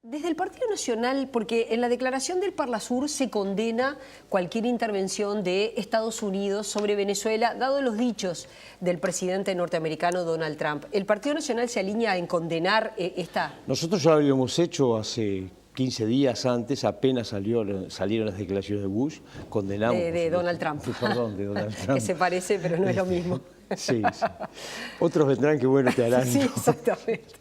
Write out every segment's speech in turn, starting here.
Desde el Partido Nacional, porque en la declaración del Parlasur se condena cualquier intervención de Estados Unidos sobre Venezuela, dado los dichos del presidente norteamericano Donald Trump. ¿El Partido Nacional se alinea en condenar esta...? Nosotros ya lo habíamos hecho hace 15 días antes, apenas salieron las declaraciones de Bush, condenamos... De Donald Trump. Perdón, de Donald Trump. Que se parece, pero no es lo mismo. Sí, sí. Otros vendrán que bueno te harán. Sí, ¿no? exactamente.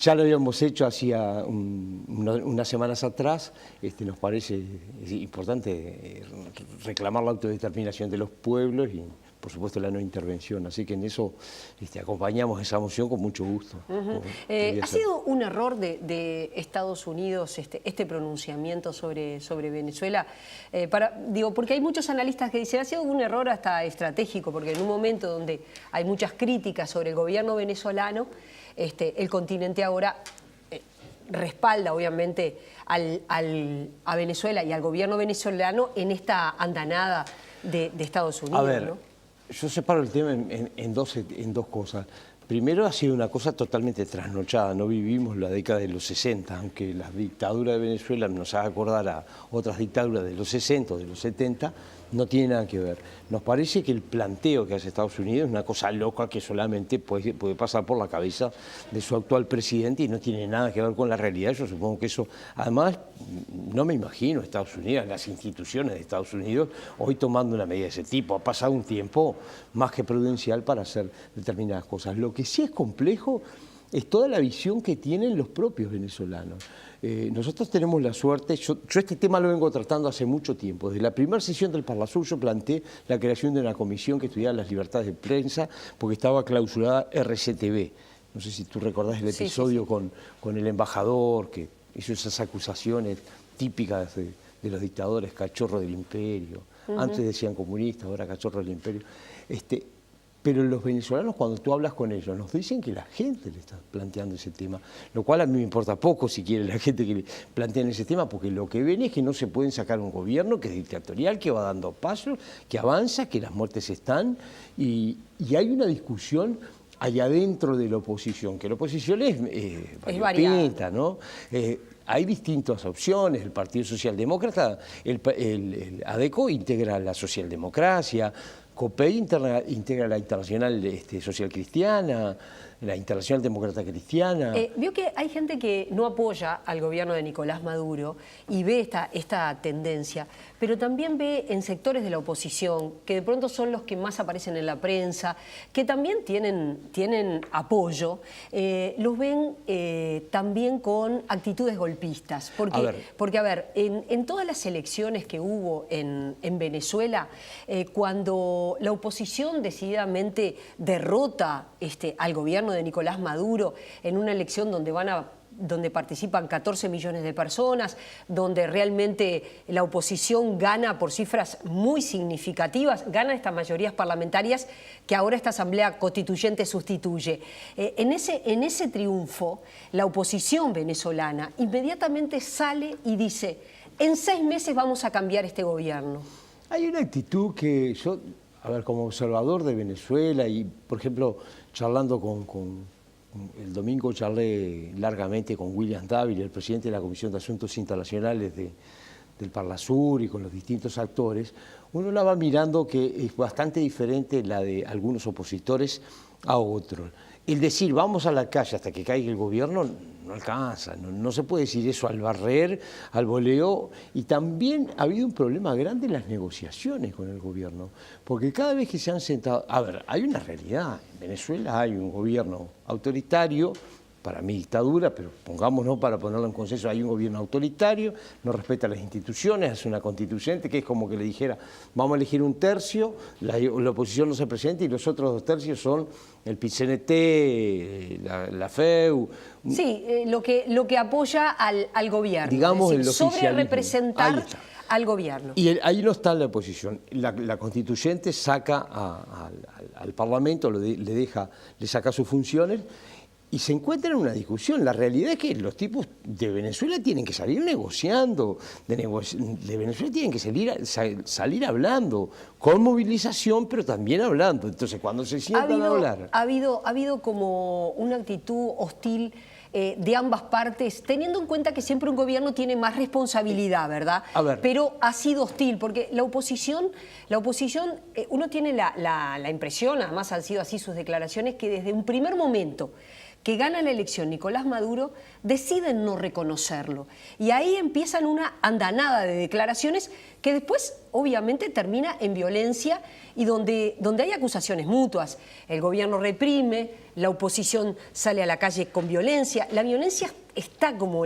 Ya lo habíamos hecho hacía unas semanas atrás. Nos parece importante reclamar la autodeterminación de los pueblos y, por supuesto, la no intervención. Así que en eso acompañamos esa moción con mucho gusto. ¿Ha sido un error de Estados Unidos este pronunciamiento sobre Venezuela? Porque hay muchos analistas que dicen ha sido un error hasta estratégico, porque en un momento donde hay muchas críticas sobre el gobierno venezolano, el continente ahora respalda obviamente a Venezuela y al gobierno venezolano en esta andanada de Estados Unidos. A ver, ¿no? Yo separo el tema en dos cosas. Primero, ha sido una cosa totalmente trasnochada. No vivimos la década de los 60, aunque la dictadura de Venezuela nos haga acordar a otras dictaduras de los 60 o de los 70, no tiene nada que ver. Nos parece que el planteo que hace Estados Unidos es una cosa loca que solamente puede pasar por la cabeza de su actual presidente y no tiene nada que ver con la realidad. Yo supongo que eso, además, no me imagino Estados Unidos, las instituciones de Estados Unidos, hoy tomando una medida de ese tipo. Ha pasado un tiempo más que prudencial para hacer determinadas cosas. Lo que sí es complejo es toda la visión que tienen los propios venezolanos. Nosotros tenemos la suerte, yo este tema lo vengo tratando hace mucho tiempo. Desde la primera sesión del Parlasur yo planteé la creación de una comisión que estudiara las libertades de prensa porque estaba clausurada RCTV. No sé si tú recordás el episodio sí. Con el embajador que hizo esas acusaciones típicas de los dictadores, cachorro del imperio. Antes decían comunista, ahora cachorro del imperio. Pero los venezolanos, cuando tú hablas con ellos, nos dicen que la gente le está planteando ese tema, lo cual a mí me importa poco si quiere la gente que le planteen ese tema, porque lo que ven es que no se pueden sacar un gobierno que es dictatorial, que va dando pasos, que avanza, que las muertes están, y hay una discusión allá dentro de la oposición, que la oposición es variopinta, ¿no? Hay distintas opciones, el Partido Socialdemócrata, el ADECO integra la socialdemocracia, COPEI integra la Internacional Social Cristiana, la Internacional Demócrata Cristiana. Vio que hay gente que no apoya al gobierno de Nicolás Maduro y ve esta tendencia, pero también ve en sectores de la oposición, que de pronto son los que más aparecen en la prensa, que también tienen apoyo, los ven también con actitudes golpistas. Porque a ver, en todas las elecciones que hubo en Venezuela, cuando la oposición decididamente derrota al gobierno de Nicolás Maduro en una elección donde participan 14 millones de personas, donde realmente la oposición gana por cifras muy significativas, gana estas mayorías parlamentarias que ahora esta Asamblea Constituyente sustituye. En ese triunfo, la oposición venezolana inmediatamente sale y dice, en 6 meses vamos a cambiar este gobierno. Hay una actitud que yo, a ver, como observador de Venezuela y, por ejemplo, charlando el domingo charlé largamente con William Dávila, el presidente de la Comisión de Asuntos Internacionales del Parlasur y con los distintos actores, uno la va mirando que es bastante diferente la de algunos opositores a otros. El decir vamos a la calle hasta que caiga el gobierno no alcanza, no se puede decir eso al barrer, al voleo, y también ha habido un problema grande en las negociaciones con el gobierno, porque cada vez que se han sentado, a ver, hay una realidad, en Venezuela hay un gobierno autoritario, para mí dictadura, pero pongámonos para ponerlo en consenso, hay un gobierno autoritario, no respeta las instituciones, hace una constituyente que es como que le dijera, vamos a elegir un tercio, la oposición no se presenta y los otros 2 tercios son el PIT-CNT, la FEU. Sí, lo que apoya al gobierno, digamos, es decir, sobre representar al gobierno. Y ahí no está la oposición. La constituyente saca al Parlamento, le saca sus funciones y se encuentran en una discusión. La realidad es que los tipos de Venezuela tienen que salir negociando, de Venezuela tienen que salir hablando, con movilización, pero también hablando. Entonces, cuando se sientan a hablar... Ha habido como una actitud hostil de ambas partes, teniendo en cuenta que siempre un gobierno tiene más responsabilidad, ¿verdad? A ver. Pero ha sido hostil, porque la oposición uno tiene la impresión, además han sido así sus declaraciones, que desde un primer momento que gana la elección Nicolás Maduro, deciden no reconocerlo. Y ahí empiezan una andanada de declaraciones que después, obviamente, termina en violencia y donde hay acusaciones mutuas. El gobierno reprime, la oposición sale a la calle con violencia. La violencia está como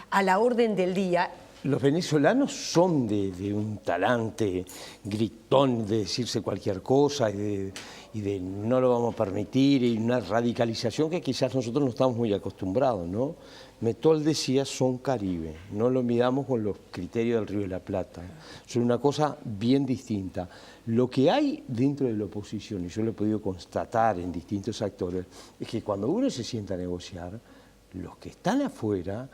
a la orden del día. Los venezolanos son de un talante gritón de decirse cualquier cosa y de no lo vamos a permitir, y una radicalización que quizás nosotros no estamos muy acostumbrados, ¿no? Metol decía, son Caribe, no lo midamos con los criterios del Río de la Plata, son una cosa bien distinta. Lo que hay dentro de la oposición, y yo lo he podido constatar en distintos actores, es que cuando uno se sienta a negociar, los que están afuera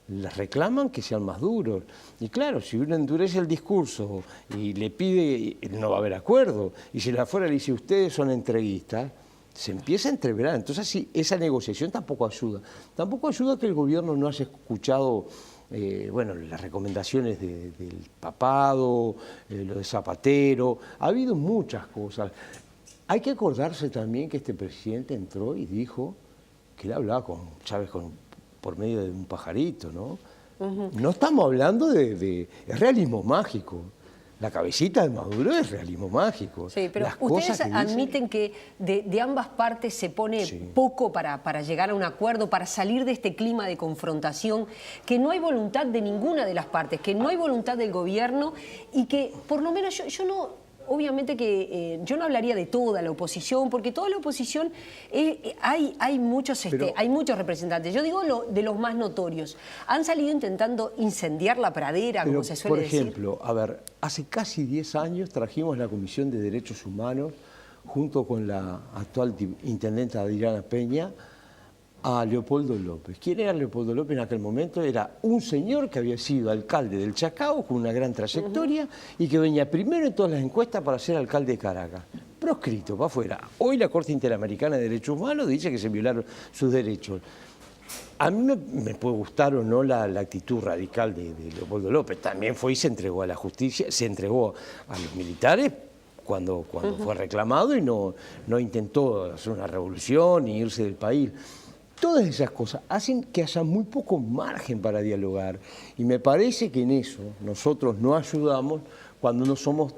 les reclaman que sean más duros. Y claro, si uno endurece el discurso y le pide, no va a haber acuerdo. Y si la afuera le dice, ustedes son entreguistas, se empieza a entreverar. Entonces, sí, esa negociación tampoco ayuda. Tampoco ayuda que el gobierno no haya escuchado bueno, las recomendaciones del papado, lo de Zapatero. Ha habido muchas cosas. Hay que acordarse también que este presidente entró y dijo que él hablaba con Chávez por medio de un pajarito, ¿no? No estamos hablando es realismo mágico. La cabecita de Maduro es realismo mágico. Sí, pero ustedes admiten que de ambas partes se pone poco para llegar a un acuerdo, para salir de este clima de confrontación, que no hay voluntad de ninguna de las partes, que no hay voluntad del gobierno y que por lo menos yo no... Obviamente que yo no hablaría de toda la oposición, porque toda la oposición hay muchos representantes. Yo digo de los más notorios. Han salido intentando incendiar la pradera, como se suele decir. Por ejemplo, a ver, hace casi 10 años trajimos la Comisión de Derechos Humanos, junto con la actual intendenta Adriana Peña, a Leopoldo López. ¿Quién era Leopoldo López en aquel momento? Era un señor que había sido alcalde del Chacao con una gran trayectoria y que venía primero en todas las encuestas para ser alcalde de Caracas. Proscrito, para afuera. Hoy la Corte Interamericana de Derechos Humanos dice que se violaron sus derechos. A mí me puede gustar o no la actitud radical de Leopoldo López. También fue y se entregó a la justicia, se entregó a los militares cuando fue reclamado y no intentó hacer una revolución ni irse del país. Todas esas cosas hacen que haya muy poco margen para dialogar y me parece que en eso nosotros no ayudamos cuando no somos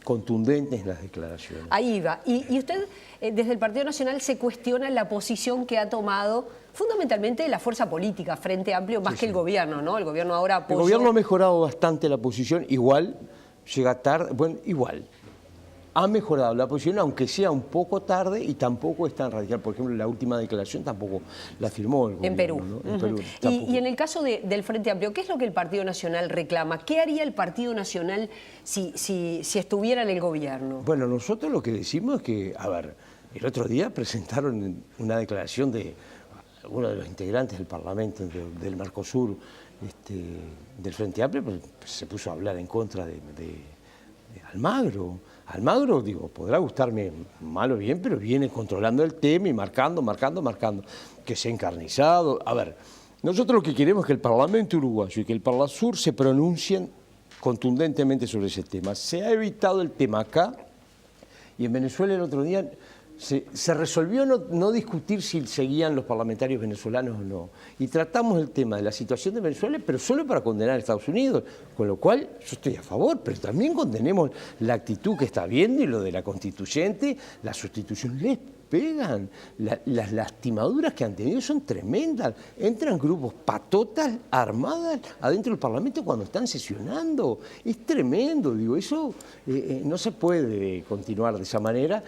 contundentes en las declaraciones. Ahí va. Y usted, desde el Partido Nacional, se cuestiona la posición que ha tomado fundamentalmente la fuerza política, Frente Amplio, más que el gobierno, ¿no? El gobierno ahora apoya... El gobierno ha mejorado bastante la posición, igual llega tarde, bueno, igual. Ha mejorado la posición, aunque sea un poco tarde y tampoco es tan radical. Por ejemplo, la última declaración tampoco la firmó el gobierno. En Perú. ¿No? En Perú y en el caso del Frente Amplio, ¿qué es lo que el Partido Nacional reclama? ¿Qué haría el Partido Nacional si estuviera en el gobierno? Bueno, nosotros lo que decimos es que, a ver, el otro día presentaron una declaración de uno de los integrantes del Parlamento del Mercosur, del Frente Amplio, pues se puso a hablar en contra de Almagro. Almagro, digo, podrá gustarme mal o bien, pero viene controlando el tema y marcando, que se ha encarnizado. A ver, nosotros lo que queremos es que el Parlamento uruguayo y que el Parlasur se pronuncien contundentemente sobre ese tema. Se ha evitado el tema acá y en Venezuela el otro día se resolvió no discutir si seguían los parlamentarios venezolanos o no. Y tratamos el tema de la situación de Venezuela, pero solo para condenar a Estados Unidos. Con lo cual, yo estoy a favor, pero también condenemos la actitud que está viendo y lo de la constituyente, la sustitución. Les pegan. Las lastimaduras que han tenido son tremendas. Entran grupos patotas armadas adentro del Parlamento cuando están sesionando. Es tremendo, digo, eso no se puede continuar de esa manera.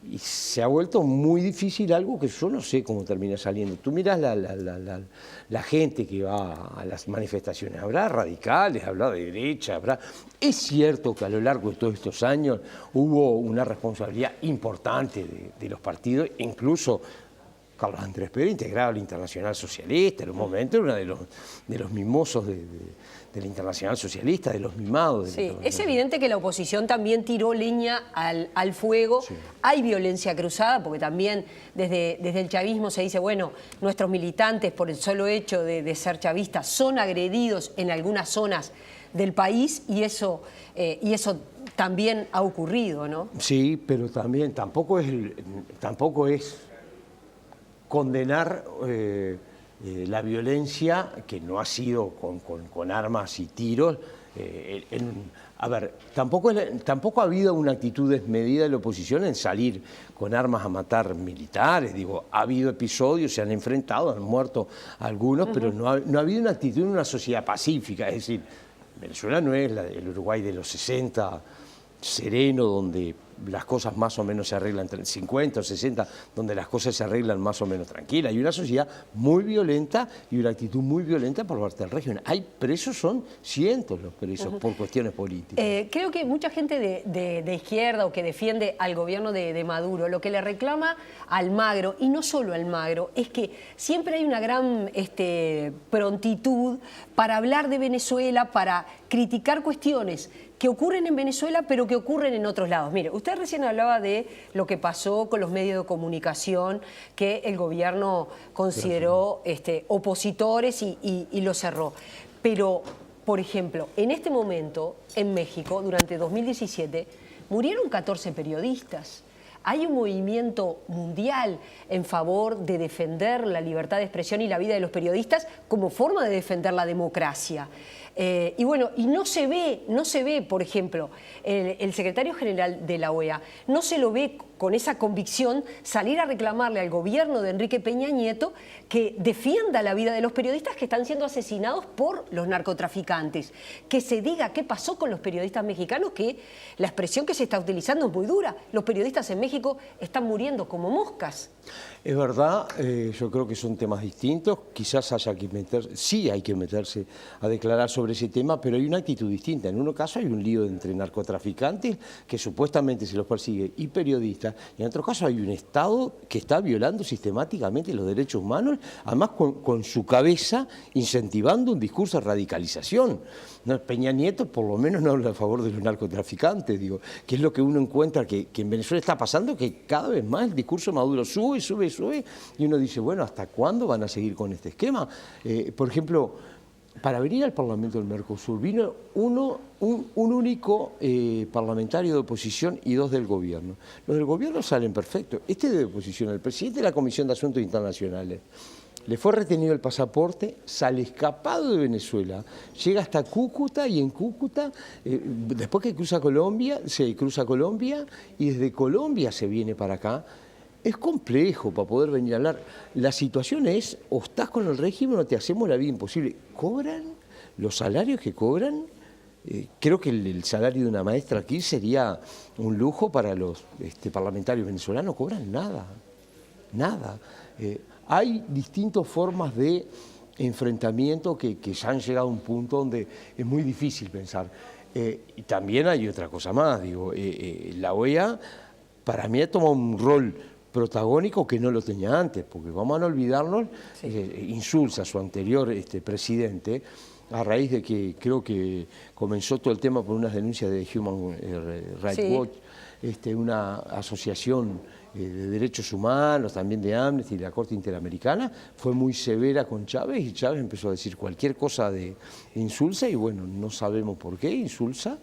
Y se ha vuelto muy difícil algo que yo no sé cómo termina saliendo. Tú mirás la gente que va a las manifestaciones, habrá radicales, habrá de derecha, habrá... Es cierto que a lo largo de todos estos años hubo una responsabilidad importante de los partidos, incluso Carlos Andrés Pérez integraba la Internacional Socialista, en un momento era uno de los mimosos de la Internacional Socialista, de los mimados. Sí, es evidente que la oposición también tiró leña al fuego. Sí. Hay violencia cruzada, porque también desde el chavismo se dice, bueno, nuestros militantes por el solo hecho de ser chavistas son agredidos en algunas zonas del país y eso también ha ocurrido, ¿no? Sí, pero también tampoco es condenar la violencia, que no ha sido con armas y tiros. A ver, tampoco ha habido una actitud desmedida de la oposición en salir con armas a matar militares. Digo, ha habido episodios, se han enfrentado, han muerto algunos, pero no ha habido una actitud en una sociedad pacífica. Es decir, Venezuela no es el Uruguay de los 60, sereno, donde las cosas más o menos se arreglan, 50 o 60, donde las cosas se arreglan más o menos tranquilas. Hay una sociedad muy violenta y una actitud muy violenta por parte del régimen. Hay presos, son cientos los presos por cuestiones políticas. Creo que mucha gente de izquierda o que defiende al gobierno de Maduro, lo que le reclama a Almagro, y no solo a Almagro, es que siempre hay una gran prontitud para hablar de Venezuela, para criticar cuestiones que ocurren en Venezuela, pero que ocurren en otros lados. Mire, usted recién hablaba de lo que pasó con los medios de comunicación, que el gobierno consideró opositores y los cerró. Pero, por ejemplo, en este momento, en México, durante 2017, murieron 14 periodistas. Hay un movimiento mundial en favor de defender la libertad de expresión y la vida de los periodistas como forma de defender la democracia. Y bueno, y no se ve, por ejemplo, el secretario general de la OEA, no se lo ve con esa convicción salir a reclamarle al gobierno de Enrique Peña Nieto que defienda la vida de los periodistas que están siendo asesinados por los narcotraficantes. Que se diga qué pasó con los periodistas mexicanos, que la expresión que se está utilizando es muy dura. Los periodistas en México están muriendo como moscas. Es verdad, yo creo que son temas distintos. Quizás haya que meterse, sí hay que meterse a declarar sobre ese tema, pero hay una actitud distinta. En uno caso hay un lío entre narcotraficantes que supuestamente se los persigue y periodistas. Y en otro caso hay un Estado que está violando sistemáticamente los derechos humanos, además con su cabeza incentivando un discurso de radicalización. No, Peña Nieto por lo menos no habla a favor de los narcotraficantes, digo, que es lo que uno encuentra que en Venezuela está pasando, que cada vez más el discurso de Maduro sube, y uno dice, bueno, ¿hasta cuándo van a seguir con este esquema? Por ejemplo, para venir al Parlamento del Mercosur vino un único parlamentario de oposición y dos del gobierno. Los del gobierno salen perfectos. Este de oposición, el presidente de la Comisión de Asuntos Internacionales, le fue retenido el pasaporte, sale escapado de Venezuela, llega hasta Cúcuta y en Cúcuta, después que cruza Colombia y desde Colombia se viene para acá. Es complejo para poder venir a hablar. La situación es, o estás con el régimen o te hacemos la vida imposible. ¿Cobran los salarios que cobran? Creo que el salario de una maestra aquí sería un lujo para los parlamentarios venezolanos. No cobran nada, nada. Hay distintas formas de enfrentamiento que ya han llegado a un punto donde es muy difícil pensar. Y también hay otra cosa más, digo, la OEA para mí ha tomado un rol protagónico que no lo tenía antes, porque vamos a no olvidarnos, Insulza, su anterior presidente, a raíz de que creo que comenzó todo el tema por unas denuncias de Human Rights Watch, una asociación de derechos humanos, también de Amnesty y de la Corte Interamericana, fue muy severa con Chávez y Chávez empezó a decir cualquier cosa de Insulza y bueno, no sabemos por qué Insulza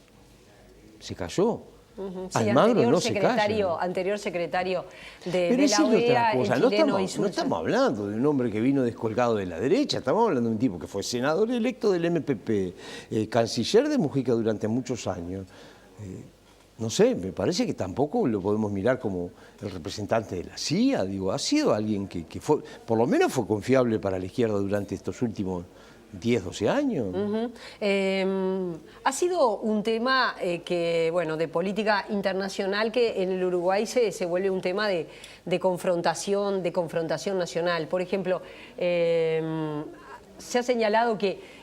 se cayó. Sí, Almagro no se calla. Anterior secretario de la OEA, el chileno Insulza. No estamos hablando de un hombre que vino descolgado de la derecha, estamos hablando de un tipo que fue senador electo del MPP, canciller de Mujica durante muchos años. No sé, me parece que tampoco lo podemos mirar como el representante de la CIA, digo, ha sido alguien que fue, por lo menos fue confiable para la izquierda durante estos últimos 10, 12 años. Ha sido un tema que, bueno, de política internacional que en el Uruguay se vuelve un tema de confrontación nacional. Por ejemplo, se ha señalado que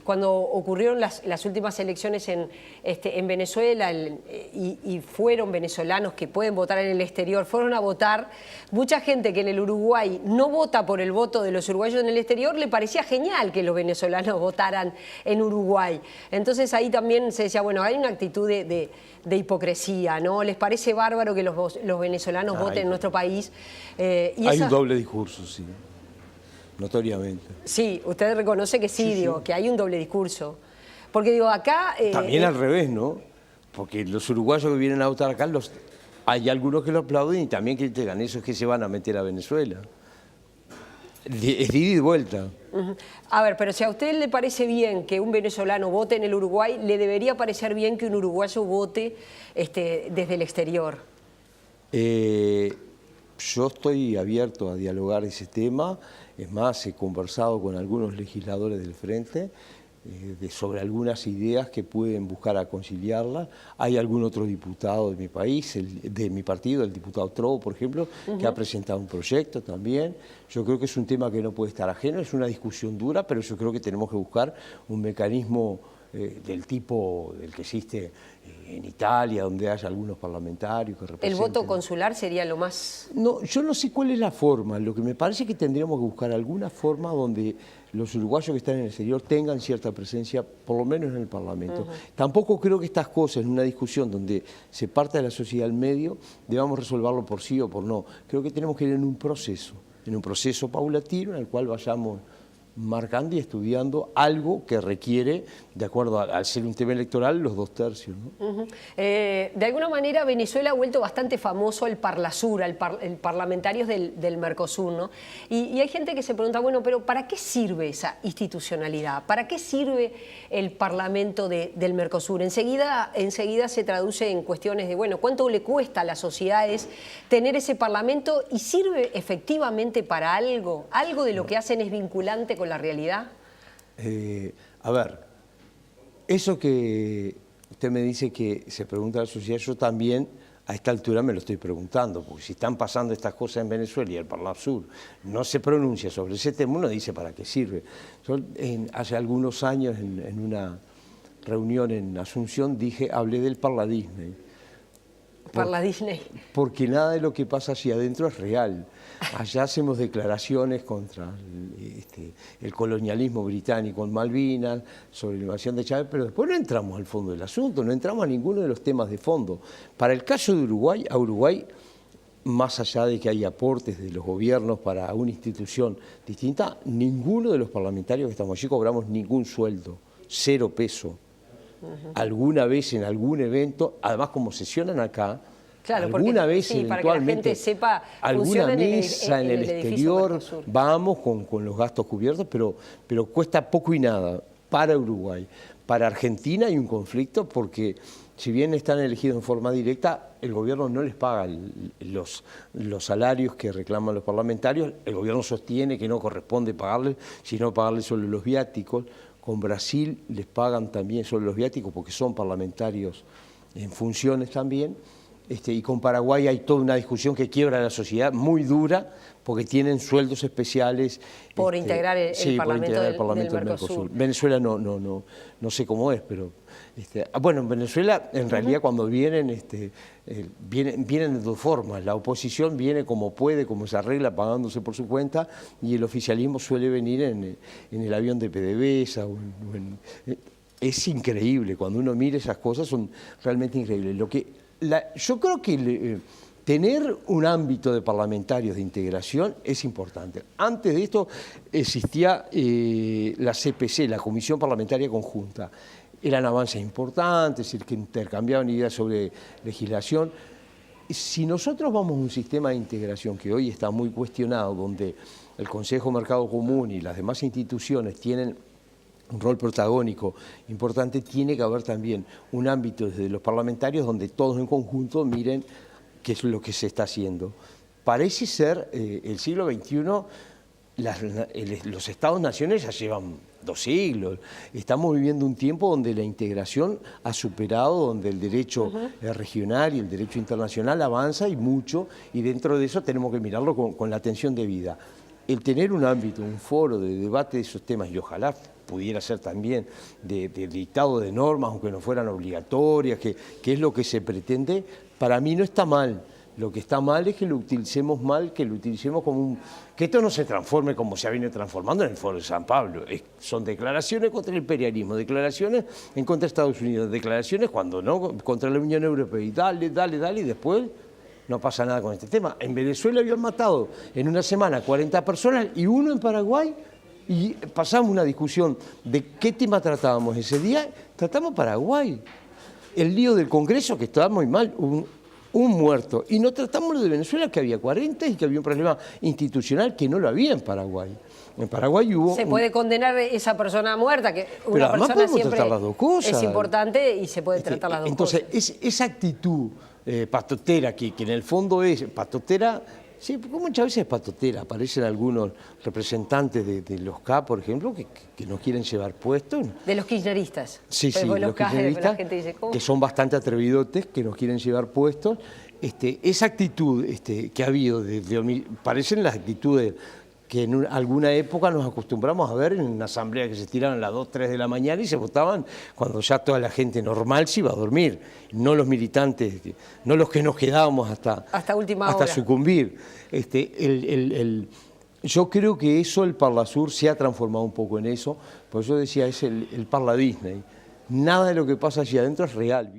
cuando ocurrieron las últimas elecciones en Venezuela y fueron venezolanos que pueden votar en el exterior, fueron a votar, mucha gente que en el Uruguay no vota por el voto de los uruguayos en el exterior, le parecía genial que los venezolanos votaran en Uruguay. Entonces ahí también se decía, bueno, hay una actitud de hipocresía, ¿no? ¿Les parece bárbaro que los venezolanos voten en nuestro país? Hay un doble discurso, sí. Notoriamente. Sí, usted reconoce que sí, digo, que hay un doble discurso. Porque digo, acá... También al revés, ¿no? Porque los uruguayos que vienen a votar acá, hay algunos que lo aplauden y también critican esos que se van a meter a Venezuela. Es de ida y vuelta. A ver, pero si a usted le parece bien que un venezolano vote en el Uruguay, le debería parecer bien que un uruguayo vote desde el exterior. Yo estoy abierto a dialogar ese tema. Es más, he conversado con algunos legisladores del Frente sobre algunas ideas que pueden buscar a conciliarla. Hay algún otro diputado de mi país, de mi partido, el diputado Trovo, por ejemplo, que ha presentado un proyecto también. Yo creo que es un tema que no puede estar ajeno, es una discusión dura, pero yo creo que tenemos que buscar un mecanismo del tipo del que existe en Italia, donde haya algunos parlamentarios que representen. ¿El voto consular sería lo más...? No, yo no sé cuál es la forma. Lo que me parece es que tendríamos que buscar alguna forma donde los uruguayos que están en el exterior tengan cierta presencia, por lo menos en el Parlamento. Tampoco creo que estas cosas, en una discusión donde se parte de la sociedad al medio, debamos resolverlo por sí o por no. Creo que tenemos que ir en un proceso paulatino en el cual vayamos marcando y estudiando algo que requiere, de acuerdo al ser un tema electoral, los 2/3, ¿no? De alguna manera Venezuela ha vuelto bastante famoso el Parlasur, el parlamentarios del Mercosur, ¿no? Y hay gente que se pregunta, bueno, pero ¿para qué sirve esa institucionalidad? ¿Para qué sirve el Parlamento del Mercosur? Enseguida se traduce en cuestiones de, bueno, ¿cuánto le cuesta a las sociedades tener ese Parlamento y sirve efectivamente para algo? ¿Algo de lo que hacen es vinculante con la realidad? A ver, eso que usted me dice que se pregunta a la sociedad, yo también a esta altura me lo estoy preguntando, porque si están pasando estas cosas en Venezuela y el Parlasur no se pronuncia sobre ese tema, uno dice para qué sirve. Yo hace algunos años en una reunión en Asunción hablé del Parladisney. Parladisney. Porque nada de lo que pasa hacia adentro es real. Allá hacemos declaraciones contra el colonialismo británico en Malvinas, sobre la invasión de Chávez, pero después no entramos al fondo del asunto, no entramos a ninguno de los temas de fondo. Para el caso de Uruguay, a Uruguay, más allá de que hay aportes de los gobiernos para una institución distinta, ninguno de los parlamentarios que estamos allí cobramos ningún sueldo, 0 peso. Alguna vez en algún evento, además como sesionan acá, claro, alguna porque, vez sí, eventualmente, para que la gente sepa, alguna misa en el exterior, Mercosur. vamos con los gastos cubiertos, pero cuesta poco y nada para Uruguay. Para Argentina hay un conflicto porque si bien están elegidos en forma directa, el gobierno no les paga los salarios que reclaman los parlamentarios, el gobierno sostiene que no corresponde pagarles, sino pagarles solo los viáticos. Con Brasil les pagan también solo los viáticos porque son parlamentarios en funciones también. Y con Paraguay hay toda una discusión que quiebra la sociedad muy dura porque tienen sueldos especiales. Por integrar el Parlamento del Mercosur. Venezuela no sé cómo es, pero... bueno, en Venezuela en realidad cuando vienen, vienen de dos formas. La oposición viene como puede, como se arregla, pagándose por su cuenta, y el oficialismo suele venir en el avión de PDVSA. Es increíble, cuando uno mira esas cosas son realmente increíbles. Yo creo que tener un ámbito de parlamentarios de integración es importante. Antes de esto existía la CPC, la Comisión Parlamentaria Conjunta. Eran avances importantes, es decir, que intercambiaban ideas sobre legislación. Si nosotros vamos a un sistema de integración que hoy está muy cuestionado, donde el Consejo Mercado Común y las demás instituciones tienen un rol protagónico importante, tiene que haber también un ámbito desde los parlamentarios donde todos en conjunto miren qué es lo que se está haciendo. Parece ser el siglo XXI, los Estados-naciones ya llevan 2 siglos. Estamos viviendo un tiempo donde la integración ha superado, donde el derecho regional y el derecho internacional avanza y mucho, y dentro de eso tenemos que mirarlo con la atención debida. el tener un ámbito, un foro de debate de esos temas, y ojalá pudiera ser también de dictado de normas, aunque no fueran obligatorias, que es lo que se pretende, para mí no está mal. Lo que está mal es que lo utilicemos mal, que lo utilicemos como un... Que esto no se transforme como se ha venido transformando en el Foro de San Pablo. Son declaraciones contra el imperialismo, declaraciones en contra de Estados Unidos, declaraciones cuando no, contra la Unión Europea, y dale, y después no pasa nada con este tema. En Venezuela habían matado en una semana 40 personas y uno en Paraguay, y pasamos una discusión de qué tema tratábamos ese día, tratamos Paraguay. El lío del Congreso, que estaba muy mal, un muerto. Y no tratamos lo de Venezuela, que había 40 y que había un problema institucional que no lo había en Paraguay. En Paraguay hubo... Se puede condenar esa persona muerta, que una persona siempre tratar las dos cosas. Es importante y se puede tratar las dos entonces, cosas. Entonces, esa actitud patotera, que en el fondo es patotera... Sí, porque muchas veces es patotera. Aparecen algunos representantes de los K, por ejemplo, que no quieren llevar puestos. De los kirchneristas. Sí, sí, los kirchneristas, la gente dice, que son bastante atrevidotes, que nos quieren llevar puestos. Esa actitud que ha habido, parecen las actitudes que en alguna época nos acostumbramos a ver en una asamblea que se tiraban a las 2, 3 de la mañana y se votaban cuando ya toda la gente normal se iba a dormir, no los militantes, no los que nos quedábamos hasta sucumbir. Yo creo que eso, el Parlasur, se ha transformado un poco en eso, por eso decía, es el Parla Disney. Nada de lo que pasa allí adentro es real.